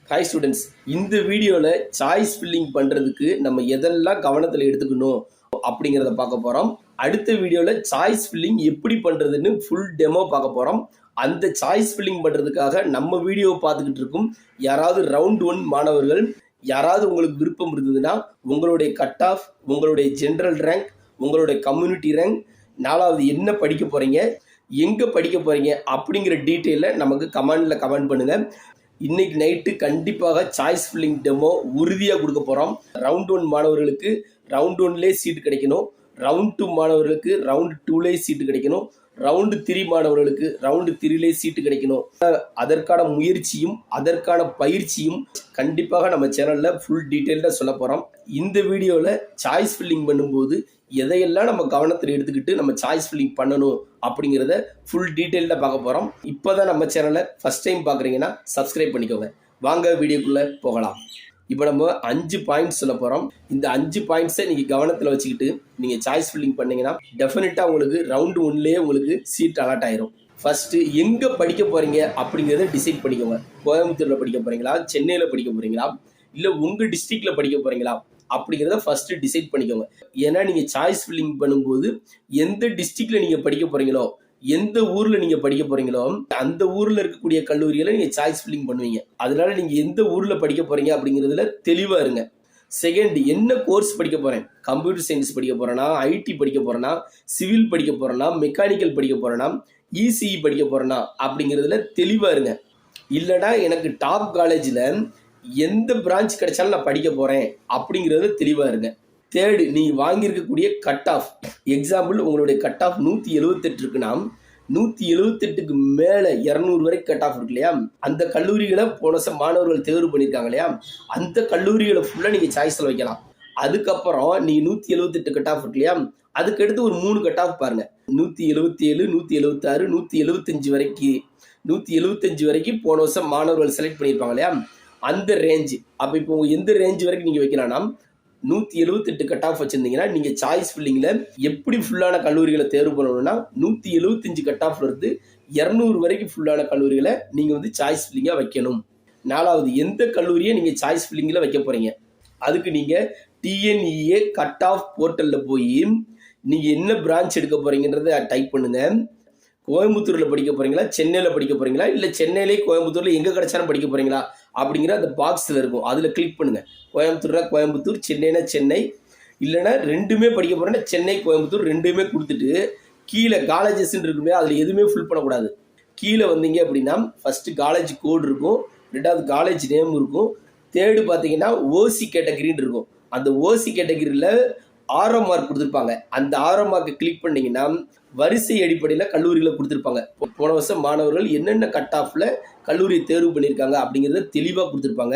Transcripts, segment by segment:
Hi students, இந்த வீடியோவில் choice filling பண்ணுறதுக்கு நம்ம எதெல்லாம் கவனத்தில் எடுத்துக்கணும் அப்படிங்கிறத பார்க்க போகிறோம். அடுத்த வீடியோவில் சாய்ஸ் ஃபில்லிங் எப்படி பண்ணுறதுன்னு ஃபுல் டெமோ பார்க்க போகிறோம். அந்த சாய்ஸ் ஃபில்லிங் பண்ணுறதுக்காக நம்ம வீடியோ பார்த்துக்கிட்டு இருக்கும் யாராவது ரவுண்ட் 1 மாணவர்கள் யாராவது உங்களுக்கு விருப்பம் இருந்ததுன்னா உங்களுடைய கட் ஆஃப், உங்களுடைய ஜென்ரல் ரேங்க், உங்களுடைய கம்யூனிட்டி ரேங்க், 4வது என்ன படிக்க போகிறீங்க, எங்கே படிக்க போகிறீங்க அப்படிங்கிற டீட்டெயிலில் நமக்கு கமெண்ட் பண்ணுங்கள். இன்னைக்கு நைட்டு கண்டிப்பாக சாய்ஸ் ஃபில்லிங் டெமோ உறுதியாக கொடுக்க போகிறோம். ரவுண்ட் 1 மாணவர்களுக்கு ரவுண்ட் 1லேயே சீட்டு கிடைக்கணும், ரவுண்ட் 2 மாணவர்களுக்கு ரவுண்ட் 2லேயே சீட்டு கிடைக்கணும், ரவுண்டு 3 மாணவர்களுக்கு ரவுண்டு 3லேயே சீட்டு கிடைக்கணும். அதற்கான முயற்சியும் அதற்கான பயிற்சியும் கண்டிப்பாக நம்ம சேனலில் ஃபுல் டீட்டெயில்டாக சொல்ல போகிறோம். இந்த வீடியோவில் சாய்ஸ் ஃபில்லிங் பண்ணும்போது எதையெல்லாம் நம்ம கவனத்தில் எடுத்துக்கிட்டு நம்ம சாய்ஸ் ஃபில்லிங் பண்ணணும் அப்படிங்கிறத ஃபுல் டீட்டெயில்டாக பார்க்க போகிறோம். இப்போ தான் நம்ம சேனலை ஃபஸ்ட் டைம் பார்க்குறீங்கன்னா சப்ஸ்கிரைப் பண்ணிக்கோங்க. வாங்க வீடியோக்குள்ளே போகலாம். இப்போ நம்ம 5 பாயிண்ட்ஸ் சொல்ல போகிறோம். இந்த 5 பாயிண்ட்ஸை நீங்கள் கவனத்தில் வச்சுக்கிட்டு நீங்கள் சாய்ஸ் ஃபில்லிங் பண்ணிங்கன்னா டெஃபினட்டாக உங்களுக்கு ரவுண்டு 1லேயே உங்களுக்கு சீட் அலாட் ஆயிரும். ஃபஸ்ட்டு எங்கே படிக்க போகிறீங்க அப்படிங்கிறத டிசைட் பண்ணிக்கோங்க. கோயம்புத்தூரில் படிக்க போகிறீங்களா, சென்னையில் படிக்க போகிறீங்களா, இல்லை உங்கள் டிஸ்ட்ரிக்டில் படிக்க போகிறீங்களா அப்படிங்கிறத ஃபஸ்ட்டு டிசைட் பண்ணிக்கோங்க. ஏன்னா நீங்கள் சாய்ஸ் ஃபில்லிங் பண்ணும்போது எந்த டிஸ்ட்ரிக்டில் நீங்கள் படிக்க போகிறீங்களோ, எந்த ஊரில் நீங்கள் படிக்க போகிறீங்களோ அந்த ஊரில் இருக்கக்கூடிய கல்லூரிகளை நீங்கள் சாய்ஸ் ஃபில்லிங் பண்ணுவீங்க. அதனால நீங்கள் எந்த ஊரில் படிக்க போகிறீங்க அப்படிங்கிறதுல தெளிவாக இருங்க. செகண்ட், என்ன கோர்ஸ் படிக்க போகிறேன், கம்ப்யூட்டர் சயின்ஸ் படிக்க போகிறேன்னா, ஐடி படிக்க போகிறேன்னா, சிவில் படிக்க போகிறேன்னா, மெக்கானிக்கல் படிக்க போகிறேன்னா, இசிஇ படிக்க போகிறேன்னா அப்படிங்கிறதுல தெளிவாக இருங்க. இல்லைனா எனக்கு டாப் காலேஜில் எந்த பிரான்ச் கிடைச்சாலும் நான் படிக்க போகிறேன் அப்படிங்கிறது தெளிவாக இருங்க. தேர்டு, நீ வாங்கியிருக்கக்கூடிய கட் ஆஃப். எக்ஸாம்பிள், உங்களுடைய கட் ஆஃப் 178 இருக்குன்னா 178க்கு மேலே 200 வரைக்கும் கட் ஆஃப் இருக்கு இல்லையா, அந்த கல்லூரிகளை போன வருஷம் மாணவர்கள் தேர்வு பண்ணியிருக்காங்க இல்லையா, அந்த கல்லூரிகளை ஃபுல்லாக நீங்கள் சாய்ஸில் வைக்கலாம். அதுக்கப்புறம் நீ 178 கட் ஆஃப் இருக்கு இல்லையா, அதுக்கடுத்து ஒரு 3 கட் ஆஃப் பாருங்கள். 177, 176, 175 வரைக்கும் போன வருஷம் மாணவர்கள் செலக்ட் பண்ணியிருப்பாங்க இல்லையா, அந்த ரேஞ்சு. அப்போ இப்போ எந்த ரேஞ்ச் வரைக்கும் நீங்கள் வைக்கலாம்னா 178 கட் ஆஃப் வச்சுருந்தீங்கன்னா நீங்கள் சாய்ஸ் ஃபில்லிங்கில் எப்படி ஃபுல்லான கல்லூரிகளை தேர்வு பண்ணணும்னா 175 கட் ஆஃப்ல இருந்து 200 வரைக்கும் ஃபுல்லான கல்லூரிகளை நீங்கள் வந்து சாய்ஸ் ஃபில்லிங்காக வைக்கணும். 4வது, எந்த கல்லூரியை நீங்கள் சாய்ஸ் ஃபில்லிங்கில் வைக்க போகிறீங்க, அதுக்கு நீங்கள் டிஎன்இஏ கட் ஆஃப் போர்ட்டலில் போய் நீங்கள் என்ன பிரான்ச் எடுக்க போகிறீங்கன்றதை டைப் பண்ணுங்கள். கோயம்புத்தூரில் படிக்க போகிறீங்களா, சென்னையில் படிக்க போகிறீங்களா, இல்லை சென்னையிலே கோயம்புத்தூரில் எங்கே கிடைச்சாலும் படிக்க போகிறீங்களா அப்படிங்கிற அந்த பாக்ஸில் இருக்கும், அதில் கிளிக் பண்ணுங்கள். கோயம்புத்தூர்னா கோயம்புத்தூர், சென்னைனா சென்னை, இல்லைனா ரெண்டுமே படிக்க போகிறேன்னா சென்னை கோயம்புத்தூர் ரெண்டுமே கொடுத்துட்டு கீழே காலேஜஸ்ன்னு இருக்குமே அதில் எதுவுமே ஃபில் பண்ணக்கூடாது. கீழே வந்தீங்க அப்படின்னா ஃபஸ்ட்டு காலேஜ் கோடு இருக்கும், 2வது காலேஜ் நேம் இருக்கும், 3rd பார்த்தீங்கன்னா ஓசி கேட்டகரின்னு இருக்கும். அந்த ஓசி கேட்டகரியில் ஆரோ மார்க் கொடுத்துருப்பாங்க. அந்த ஆரோ மார்க்கை கிளிக் பண்ணிங்கன்னா வரிசை அடிப்படையில் கல்லூரிகளை கொடுத்துருப்பாங்க. போன வருஷம் மாணவர்கள் என்னென்ன கட் ஆஃபில் கல்லூரியை தேர்வு பண்ணியிருக்காங்க அப்படிங்கிறத தெளிவாக கொடுத்துருப்பாங்க.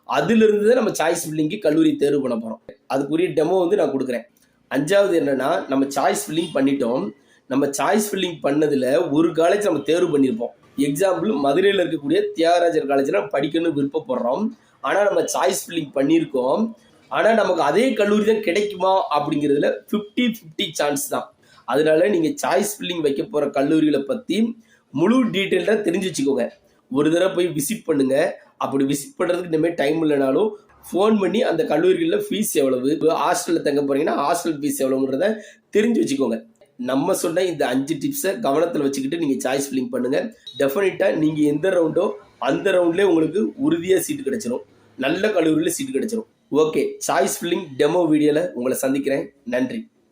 அதிலிருந்து தான் நம்ம சாய்ஸ் ஃபில்லிங்க்கு கல்லூரி தேர்வு பண்ண போகிறோம். அதுக்குரிய டெமோ வந்து நான் கொடுக்குறேன். 5வது என்னென்னா, நம்ம சாய்ஸ் ஃபில்லிங் பண்ணிட்டோம். நம்ம சாய்ஸ் ஃபில்லிங் பண்ணதில் ஒரு காலேஜ் நம்ம தேர்வு பண்ணியிருப்போம். எக்ஸாம்பிள், மதுரையில் இருக்கக்கூடிய தியாகராஜர் காலேஜில் படிக்கணும்னு விருப்பப்படுறோம். ஆனால் நம்ம சாய்ஸ் ஃபில்லிங் பண்ணியிருக்கோம். ஆனால் நமக்கு அதே கல்லூரி தான் கிடைக்குமா அப்படிங்கிறதுல 50-50 சான்ஸ் தான். அதனால நீங்கள் சாய்ஸ் ஃபில்லிங் வைக்க போகிற கல்லூரிகளை பற்றி முழு டீட்டெயிலாக தெரிஞ்சு வச்சுக்கோங்க. ஒரு தடவை போய் விசிட் பண்ணுங்கள். அப்படி விசிட் பண்ணுறதுக்கு இனிமேல் டைம் இல்லைனாலும் ஃபோன் பண்ணி அந்த கல்லூரிகளில் ஃபீஸ் எவ்வளவு, ஹாஸ்டலில் தங்க போகிறீங்கன்னா ஹாஸ்டல் ஃபீஸ் எவ்வளோங்கிறத தெரிஞ்சு வச்சுக்கோங்க. நம்ம சொன்ன இந்த 5 டிப்ஸை கவனத்தில் வச்சுக்கிட்டு நீங்கள் சாய்ஸ் ஃபில்லிங் பண்ணுங்கள். டெஃபினட்டாக நீங்கள் எந்த ரவுண்டோ அந்த ரவுண்ட்லேயே உங்களுக்கு உறுதியாக சீட்டு கிடைச்சிடும், நல்ல கல்லூரியில் சீட்டு கிடைச்சிடும். ஓகே, சாய்ஸ் ஃபில்லிங் டெமோ வீடியோவில் உங்களை சந்திக்கிறேன். நன்றி.